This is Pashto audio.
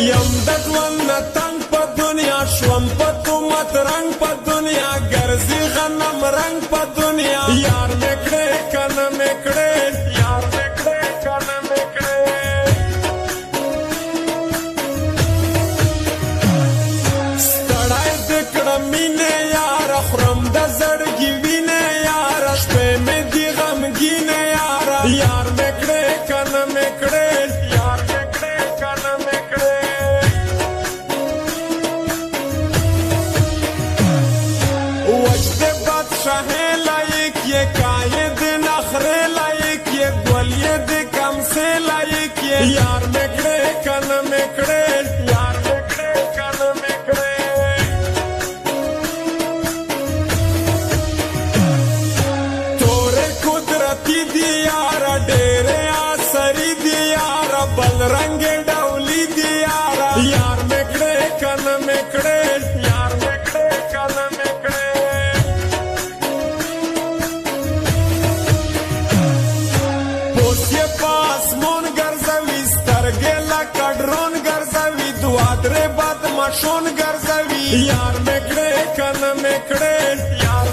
یم د ژوند نه تنګ په دنیا شوم په تومت رنګ په دنیا ګرځي غنم رنګ په دنیا یار مې کړې کنه مې کړې یار مې کړې کنه مې کړې ستړی دې کړم مینې یاره خورم د زړګي وینې یاره شپې مې دي غمګینې یاره یار مې کړې کنه مې کړې یار مې کړې کنه مې کړې وجد بادشاہ لائق یہ قائد نخرے لائق یہ گولیت کم سے لائق یہ یار مکڑے کن مکڑے یار مکڑے کن مکڑے تورے قدرتی دیارا ڈیرے آسری دیارا بل رنگ ڈولی دیارا یار مکڑے کن مکڑے یار مکڑے کن مکڑے آسمان ګرځوي سترګې لکه ډرون ګرځوي دوه درې بد ماشون ګرځوي یار مې کړې کنه مې کړې یار